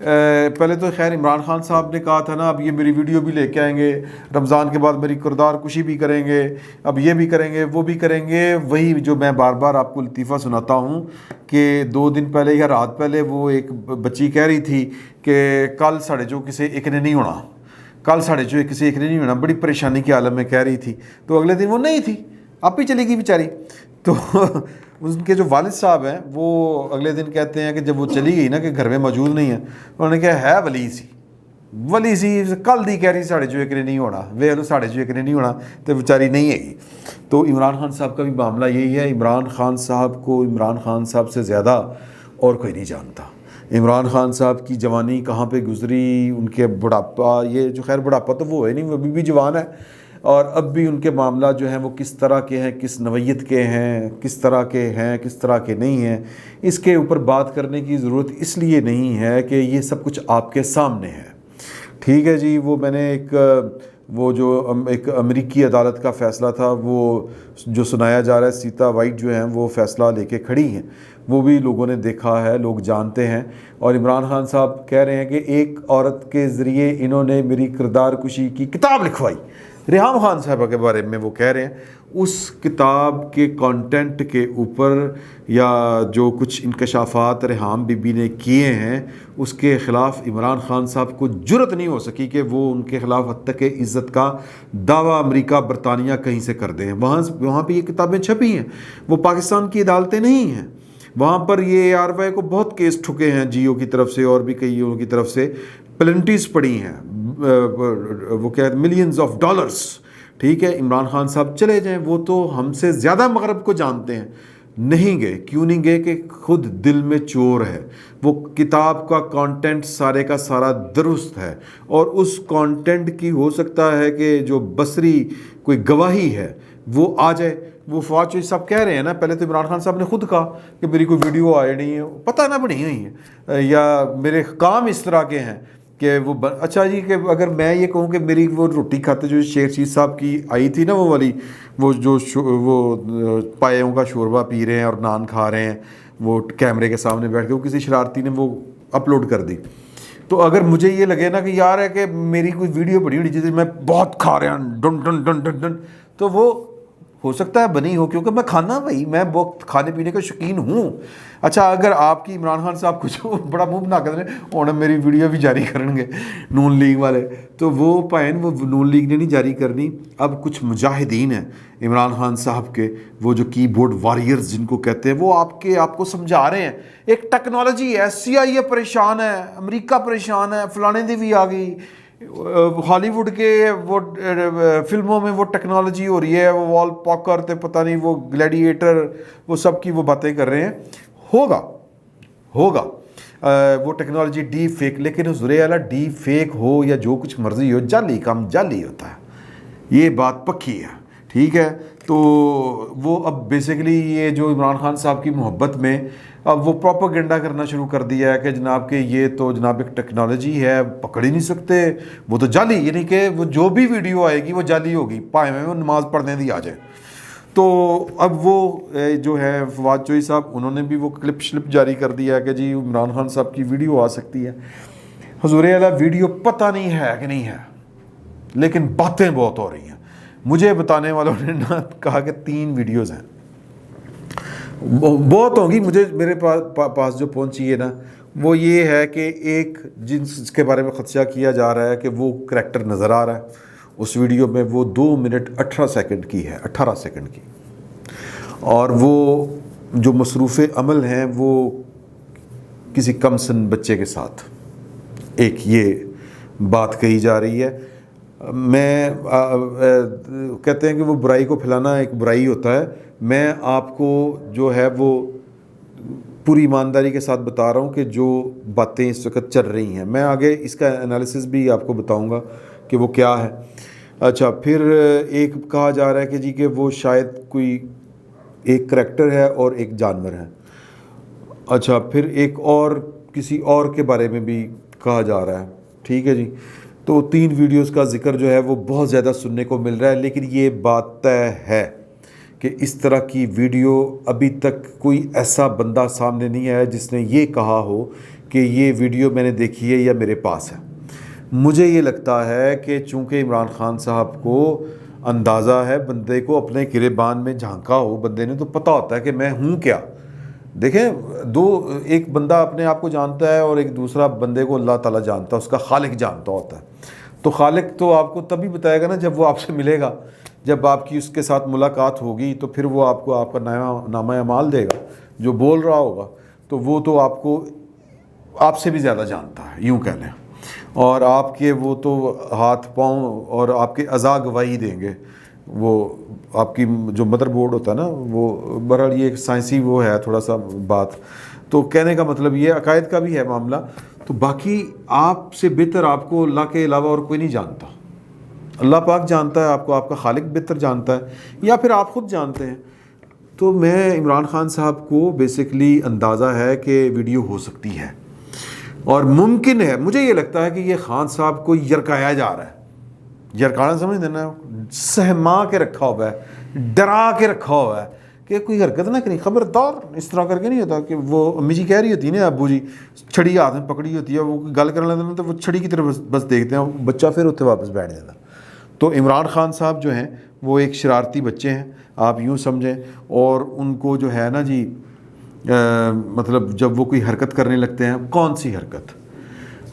پہلے تو خیر عمران خان صاحب نے کہا تھا نا اب یہ میری ویڈیو بھی لے کے آئیں گے، رمضان کے بعد میری کردار کشی بھی کریں گے، اب یہ بھی کریں گے وہ بھی کریں گے، وہی جو میں بار بار آپ کو لطیفہ سناتا ہوں کہ 2 دن پہلے یا رات پہلے وہ ایک بچی کہہ رہی تھی کہ کل ساڑھے جو کسی ایک نے نہیں ہونا، کل ساڑھے جو کسی ایک نے نہیں ہونا، بڑی پریشانی کے عالم میں کہہ رہی تھی، تو اگلے دن وہ نہیں تھی، آپ ہی چلی گئی بیچاری۔ تو ان کے جو والد صاحب ہیں وہ اگلے دن کہتے ہیں کہ جب وہ چلی گئی نا کہ گھر میں موجود نہیں ہے، انہوں نے کہا ہے ولی سی کل دی کہہ رہی ساڑھے جو ایک نے نہیں ہونا، وے لو ساڑھے جو ایک نے نہیں ہونا تو بیچاری نہیں ہے گی۔ تو عمران خان صاحب کا بھی معاملہ یہی ہے، عمران خان صاحب کو عمران خان صاحب سے زیادہ اور کوئی نہیں جانتا۔ عمران خان صاحب کی جوانی کہاں پہ گزری، ان کے بڑھاپا، یہ جو خیر بڑھاپا تو وہ ہے نہیں، وہ ابھی بھی جوان ہے، اور اب بھی ان کے معاملات جو ہیں وہ کس طرح کے ہیں، کس نوعیت کے ہیں، کس طرح کے ہیں، کس طرح کے نہیں ہیں، اس کے اوپر بات کرنے کی ضرورت اس لیے نہیں ہے کہ یہ سب کچھ آپ کے سامنے ہے، ٹھیک ہے جی۔ وہ میں نے ایک امریکی عدالت کا فیصلہ تھا وہ جو سنایا جا رہا ہے، سیتا وائٹ جو ہیں وہ فیصلہ لے کے کھڑی ہیں، وہ بھی لوگوں نے دیکھا ہے، لوگ جانتے ہیں، اور عمران خان صاحب کہہ رہے ہیں کہ ایک عورت کے ذریعے انہوں نے میری کردار کشی کی کتاب لکھوائی، ریحام خان صاحبہ کے بارے میں وہ کہہ رہے ہیں، اس کتاب کے کانٹینٹ کے اوپر یا جو کچھ انکشافات ریحام بی بی نے کیے ہیں اس کے خلاف عمران خان صاحب کو جرت نہیں ہو سکی کہ وہ ان کے خلاف حد تک عزت کا دعویٰ امریکہ برطانیہ کہیں سے کر دیں۔ وہاں پہ یہ کتابیں چھپی ہیں، وہ پاکستان کی عدالتیں نہیں ہیں، وہاں پر یہ ARY کو بہت کیس ٹھکے ہیں، جیو کی طرف سے اور بھی کئی کی طرف سے پلنٹیز پڑی ہیں، وہ کہتے ہیں ملینز آف ڈالرز، ٹھیک ہے۔ عمران خان صاحب چلے جائیں، وہ تو ہم سے زیادہ مغرب کو جانتے ہیں، نہیں گئے، کیوں نہیں گئے کہ خود دل میں چور ہے، وہ کتاب کا کانٹینٹ سارے کا سارا درست ہے، اور اس کانٹینٹ کی ہو سکتا ہے کہ جو بصری کوئی گواہی ہے وہ آ جائے۔ وہ فواد چوہدری صاحب کہہ رہے ہیں نا، پہلے تو عمران خان صاحب نے خود کہا کہ میری کوئی ویڈیو آئی نہیں ہے، پتہ نہ بنی ہوئی ہیں، یا میرے کام اس طرح کے ہیں کہ وہ اچھا جی، کہ اگر میں یہ کہوں کہ میری وہ روٹی کھاتے جو شیخ رشید صاحب کی آئی تھی نا وہ والی، وہ جو وہ پایوں کا شوربہ پی رہے ہیں اور نان کھا رہے ہیں وہ کیمرے کے سامنے بیٹھ کے، وہ کسی شرارتی نے وہ اپلوڈ کر دی، تو اگر مجھے یہ لگے نا کہ یار ہے کہ میری کوئی ویڈیو بڑی ہوئی جیسے میں بہت کھا رہا ہوں done done done done done, تو وہ ہو سکتا ہے بنی ہو، کیونکہ میں کھانا بھائی میں بہت کھانے پینے کا شوقین ہوں۔ اچھا اگر آپ کی عمران خان صاحب کچھ بڑا منہ بنا کر انہیں میری ویڈیو بھی جاری کریں گے نون لیگ والے، تو وہ پائن وہ نون لیگ نے نہیں جاری کرنی۔ اب کچھ مجاہدین ہیں عمران خان صاحب کے، وہ جو کی بورڈ واریئرز جن کو کہتے ہیں، وہ آپ کو سمجھا رہے ہیں ایک ٹیکنالوجی ہے، CIA پریشان ہے، امریکہ پریشان ہے، فلانے دی بھی آ گئی، ہالی ووڈ کے وہ فلموں میں وہ ٹیکنالوجی ہو رہی ہے، وہ وال پاکر تے پتہ نہیں وہ گلیڈیٹر، وہ سب کی وہ باتیں کر رہے ہیں، ہوگا وہ ٹیکنالوجی ڈیپ فیک، لیکن حضور اعلیٰ ڈیپ فیک ہو یا جو کچھ مرضی ہو، جعلی کام جعلی ہوتا ہے، یہ بات پکی ہے، ٹھیک ہے۔ تو وہ اب بیسیکلی یہ جو عمران خان صاحب کی محبت میں اب وہ پروپیگنڈا کرنا شروع کر دیا ہے کہ جناب کہ یہ تو جناب ایک ٹیکنالوجی ہے، پکڑ ہی نہیں سکتے، وہ تو جعلی، یعنی کہ وہ جو بھی ویڈیو آئے گی وہ جعلی ہوگی، پائے میں وہ نماز پڑھنے دی آ جائے۔ تو اب وہ جو ہے فواد چوہدری صاحب، انہوں نے بھی وہ کلپ شلپ جاری کر دیا ہے کہ جی عمران خان صاحب کی ویڈیو آ سکتی ہے۔ حضور اعلیٰ ویڈیو پتہ نہیں ہے کہ نہیں ہے، لیکن باتیں بہت ہو رہی ہیں۔ مجھے بتانے والوں نے نا کہا کہ 3 ویڈیوز ہیں، بہت ہوں گی، میرے پاس جو پہنچی ہے نا وہ یہ ہے کہ ایک جس کے بارے میں خدشہ کیا جا رہا ہے کہ وہ کریکٹر نظر آ رہا ہے اس ویڈیو میں، وہ 2 منٹ 18 سیکنڈ کی ہے، 18 سیکنڈ کی، اور وہ جو مصروف عمل ہیں وہ کسی کم سن بچے کے ساتھ، ایک یہ بات کہی جا رہی ہے۔ میں کہتے ہیں کہ وہ برائی کو پھیلانا ایک برائی ہوتا ہے، میں آپ کو جو ہے وہ پوری ایمانداری کے ساتھ بتا رہا ہوں کہ جو باتیں اس وقت چل رہی ہیں، میں آگے اس کا انالیسس بھی آپ کو بتاؤں گا کہ وہ کیا ہے۔ اچھا پھر ایک کہا جا رہا ہے کہ جی کہ وہ شاید کوئی ایک کریکٹر ہے اور ایک جانور ہے۔ اچھا پھر ایک اور کسی اور کے بارے میں بھی کہا جا رہا ہے، ٹھیک ہے جی۔ تو 3 ویڈیوز کا ذکر جو ہے وہ بہت زیادہ سننے کو مل رہا ہے، لیکن یہ بات طے ہے کہ اس طرح کی ویڈیو ابھی تک کوئی ایسا بندہ سامنے نہیں آیا جس نے یہ کہا ہو کہ یہ ویڈیو میں نے دیکھی ہے یا میرے پاس ہے. مجھے یہ لگتا ہے کہ چونکہ عمران خان صاحب کو اندازہ ہے، بندے کو اپنے گریبان میں جھانکا ہو بندے نے، تو پتہ ہوتا ہے کہ میں ہوں کیا. دیکھیں ایک بندہ اپنے آپ کو جانتا ہے اور ایک دوسرا بندے کو اللہ تعالیٰ جانتا ہے، اس کا خالق جانتا ہوتا ہے. تو خالق تو آپ کو تبھی بتائے گا نا جب وہ آپ سے ملے گا، جب آپ کی اس کے ساتھ ملاقات ہوگی تو پھر وہ آپ کو آپ کا نامہ اعمال دے گا. جو بول رہا ہوگا تو وہ تو آپ کو آپ سے بھی زیادہ جانتا ہے یوں کہہ لیں، اور آپ کے وہ تو ہاتھ پاؤں اور آپ کے اعضاء گواہی دیں گے. وہ آپ کی جو مدر بورڈ ہوتا ہے نا، وہ بہرحال یہ ایک سائنسی وہ ہے تھوڑا سا بات. تو کہنے کا مطلب یہ عقائد کا بھی ہے معاملہ. تو باقی آپ سے بہتر آپ کو اللہ کے علاوہ اور کوئی نہیں جانتا. اللہ پاک جانتا ہے آپ کو، آپ کا خالق بہتر جانتا ہے، یا پھر آپ خود جانتے ہیں. تو میں عمران خان صاحب کو بیسکلی اندازہ ہے کہ ویڈیو ہو سکتی ہے، اور ممکن ہے، مجھے یہ لگتا ہے کہ یہ خان صاحب کو یرکایا جا رہا ہے. یرکانا سمجھ دینا، سہما کے رکھا ہوا ہے، ڈرا کے رکھا ہوا ہے کہ کوئی حرکت نہ کریں، خبردار. اس طرح کر کے نہیں ہوتا کہ وہ امی جی کہہ رہی ہوتی ہے نا، ابو جی چھڑی ہاتھ میں پکڑی ہوتی ہے، وہ گل کرنے لگتے ہیں تو وہ چھڑی کی طرف بس دیکھتے ہیں، بچہ پھر اتنے واپس بیٹھ جاتا. تو عمران خان صاحب جو ہیں وہ ایک شرارتی بچے ہیں، آپ یوں سمجھیں. اور ان کو جو ہے نا جی مطلب جب وہ کوئی حرکت کرنے لگتے ہیں، کون سی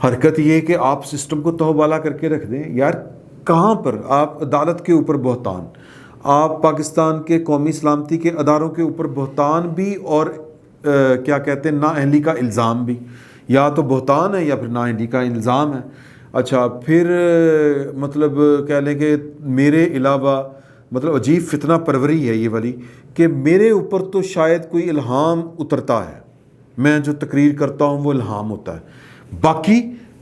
حرکت یہ کہ آپ سسٹم کو تہوبالا کر کے رکھ دیں. یار کہاں پر آپ عدالت کے اوپر بہتان، آپ پاکستان کے قومی سلامتی کے اداروں کے اوپر بہتان بھی، اور کیا کہتے ہیں نااہلی کا الزام بھی. یا تو بہتان ہے یا پھر نااہلی کا الزام ہے. اچھا پھر مطلب کہہ لیں کہ میرے علاوہ مطلب عجیب فتنہ پروری ہے یہ والی، کہ میرے اوپر تو شاید کوئی الہام اترتا ہے، میں جو تقریر کرتا ہوں وہ الہام ہوتا ہے، باقی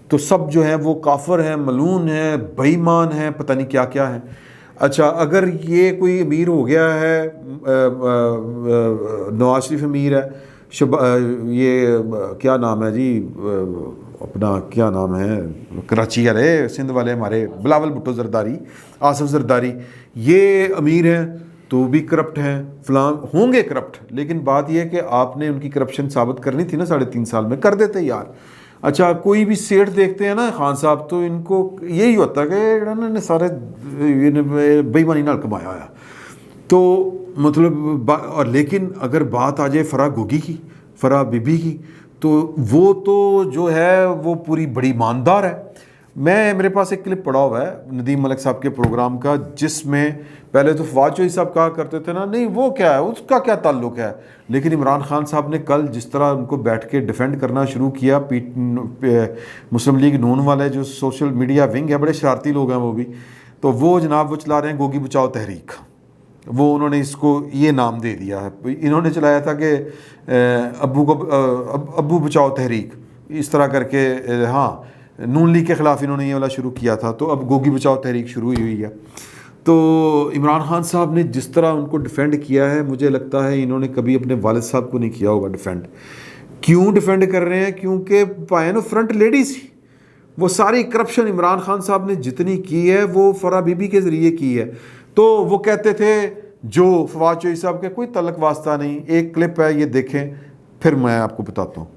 تو سب جو ہیں وہ کافر ہیں، ملعون ہیں، بے ایمان ہیں، پتہ نہیں کیا کیا ہیں. اچھا اگر یہ کوئی امیر ہو گیا ہے، نواز شریف امیر ہے، یہ کیا نام ہے جی اپنا، کیا نام ہے کراچی والے سندھ والے ہمارے بلاول بھٹو زرداری، آصف زرداری، یہ امیر ہیں تو بھی کرپٹ ہیں، فلاں ہوں گے کرپٹ. لیکن بات یہ ہے کہ آپ نے ان کی کرپشن ثابت کرنی تھی نا 3.5 سال میں، کر دیتے یار. اچھا کوئی بھی سیٹ دیکھتے ہیں نا خان صاحب تو ان کو یہی ہوتا ہے کہ انہوں نے سارے بے ایمانی نال کمایا ہوا. تو مطلب اور لیکن اگر بات آ جائے فرح گوگی کی، فرح بی بی کی، تو وہ تو جو ہے وہ پوری بڑی ایماندار ہے. میرے پاس ایک کلپ پڑا ہوا ہے ندیم ملک صاحب کے پروگرام کا، جس میں پہلے تو فواد چوہدری صاحب کہا کرتے تھے نا نہیں وہ کیا ہے، اس کا کیا تعلق ہے. لیکن عمران خان صاحب نے کل جس طرح ان کو بیٹھ کے ڈیفینڈ کرنا شروع کیا، مسلم لیگ نون والے جو سوشل میڈیا ونگ ہے، بڑے شرارتی لوگ ہیں وہ بھی، تو وہ جناب وہ چلا رہے ہیں گوگی بچاؤ تحریک. وہ انہوں نے اس کو یہ نام دے دیا ہے، انہوں نے چلایا تھا کہ ابو بچاؤ تحریک اس طرح کر کے، ہاں نون لیگ کے خلاف انہوں نے یہ والا شروع کیا تھا، تو اب گوگی بچاؤ تحریک شروع ہوئی ہے. تو عمران خان صاحب نے جس طرح ان کو ڈیفینڈ کیا ہے، مجھے لگتا ہے انہوں نے کبھی اپنے والد صاحب کو نہیں کیا ہوگا ڈیفینڈ. کیوں ڈیفینڈ کر رہے ہیں؟ کیونکہ پائن فرنٹ لیڈیز ہی وہ ساری کرپشن عمران خان صاحب نے جتنی کی ہے وہ فرح بی بی کے ذریعے کی ہے. تو وہ کہتے تھے جو فواد چوہدری صاحب کے کوئی تعلق واسطہ نہیں. ایک کلپ ہے یہ دیکھیں پھر میں آپ کو بتاتا ہوں.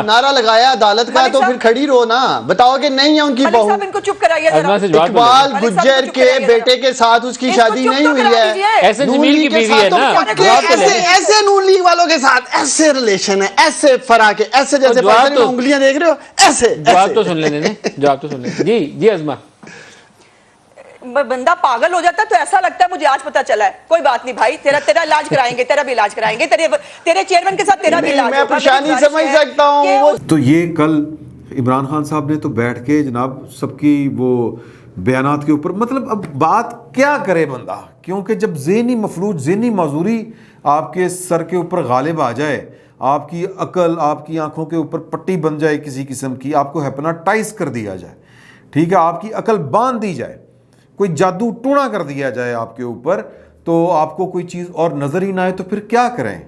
نعرہ لگایا عدالت کا تو پھر کھڑی رہو نا، بتاؤ کہ نہیں ہے ان کی بہو. ان کو چپ کرائیے. اقبال گجر کے بیٹے کے ساتھ اس کی شادی نہیں ہوئی ہے، ایسے جمیل کی بیوی ہے نا. ایسے نون لیگ والوں کے ساتھ ایسے ریلیشن ہے، ایسے فرا کے، ایسے جیسے انگلیاں دیکھ رہے ہو ایسے. جواب تو سن لینے، جواب تو سن لیں. جی ازما. بندہ پاگل ہو جاتا ہے تو ایسا لگتا ہے مجھے آج پتا چلا ہے. کوئی بات نہیں بھائی، تیرا علاج کرائیں گے، تیرا بھی علاج کرائیں گے، تیرے چیئرمین کے ساتھ تیرا بھی علاج. میں پریشانی سمجھ سکتا ہوں. تو یہ کل عمران خان صاحب نے تو بیٹھ کے جناب سب کی وہ بیانات کے اوپر، مطلب اب بات کیا کرے بندہ، کیونکہ جب ذہنی مفلوج، ذہنی معذوری آپ کے سر کے اوپر غالب آ جائے، آپ کی عقل، آپ کی آنکھوں کے اوپر پٹی بن جائے کسی قسم کی، آپ کو ہیپناٹائز کر دیا جائے، ٹھیک ہے، آپ کی عقل باندھ دی جائے، کوئی جادو ٹونا کر دیا جائے آپ کے اوپر، تو آپ کو کوئی چیز اور نظر ہی نہ آئے، تو پھر کیا کریں،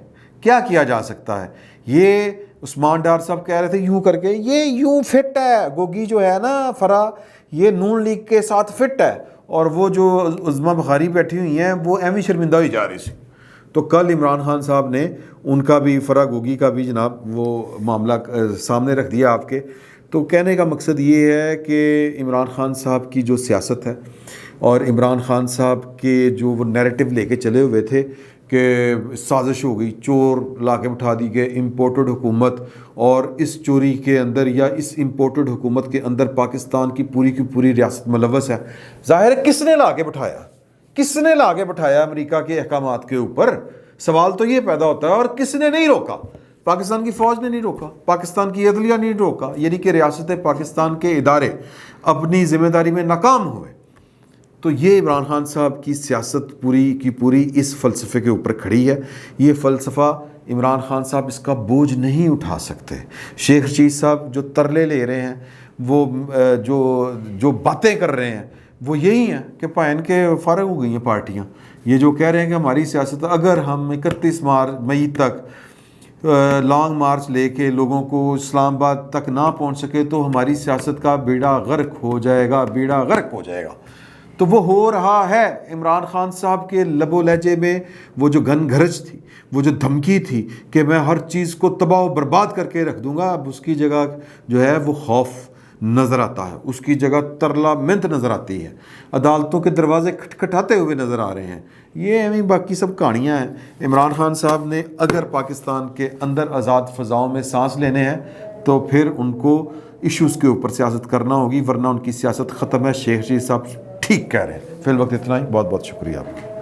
کیا کیا جا سکتا ہے. یہ عثمان ڈار صاحب کہہ رہے تھے یوں کر کے، یہ یوں فٹ ہے گوگی جو ہے نا فرا، یہ نون لیگ کے ساتھ فٹ ہے، اور وہ جو عظمیٰ بخاری بیٹھی ہوئی ہیں وہ ایویں شرمندہ ہوئی جا رہی سی. تو کل عمران خان صاحب نے ان کا بھی فرا گوگی کا بھی جناب وہ معاملہ سامنے رکھ دیا آپ کے. تو کہنے کا مقصد یہ ہے کہ عمران خان صاحب کی جو سیاست ہے اور عمران خان صاحب کے جو وہ نیریٹو لے کے چلے ہوئے تھے کہ سازش ہو گئی, چور لا کے بٹھا دی گئے, امپورٹڈ حکومت, اور اس چوری کے اندر یا اس امپورٹڈ حکومت کے اندر پاکستان کی پوری ریاست ملوث ہے. ظاہر ہے کس نے لا کے بٹھایا, کس نے لا کے بٹھایا امریکہ کے احکامات کے اوپر؟ سوال تو یہ پیدا ہوتا ہے. اور کس نے نہیں روکا؟ پاکستان کی فوج نے نہیں روکا, پاکستان کی عدلیہ نے نہیں روکا, یعنی کہ ریاست پاکستان کے ادارے اپنی ذمہ داری میں ناکام ہوئے. تو یہ عمران خان صاحب کی سیاست پوری کی پوری اس فلسفے کے اوپر کھڑی ہے. یہ فلسفہ عمران خان صاحب اس کا بوجھ نہیں اٹھا سکتے. شیخ رشید صاحب جو ترلے لے رہے ہیں, وہ جو باتیں کر رہے ہیں, وہ یہی ہیں کہ پائن کے فارغ ہو گئی ہیں پارٹیاں. یہ جو کہہ رہے ہیں کہ ہماری سیاست, اگر ہم 31 مئی تک لانگ مارچ لے کے لوگوں کو اسلام آباد تک نہ پہنچ سکے تو ہماری سیاست کا بیڑا غرق ہو جائے گا, بیڑا غرق ہو جائے گا. تو وہ ہو رہا ہے. عمران خان صاحب کے لب و لہجے میں وہ جو گن گھرج تھی, وہ جو دھمکی تھی کہ میں ہر چیز کو تباہ و برباد کر کے رکھ دوں گا, اب اس کی جگہ جو ہے وہ خوف نظر آتا ہے, اس کی جگہ ترلا منت نظر آتی ہے, عدالتوں کے دروازے کھٹکھٹاتے ہوئے نظر آ رہے ہیں. یہ ایویں باقی سب کہانیاں ہیں. عمران خان صاحب نے اگر پاکستان کے اندر آزاد فضاؤں میں سانس لینے ہیں تو پھر ان کو ایشوز کے اوپر سیاست کرنا ہوگی, ورنہ ان کی سیاست ختم ہے. شیخ رشید صاحب ٹھیک کہہ رہے ہیں. فی الوقت اتنا ہی. بہت بہت شکریہ آپ کا.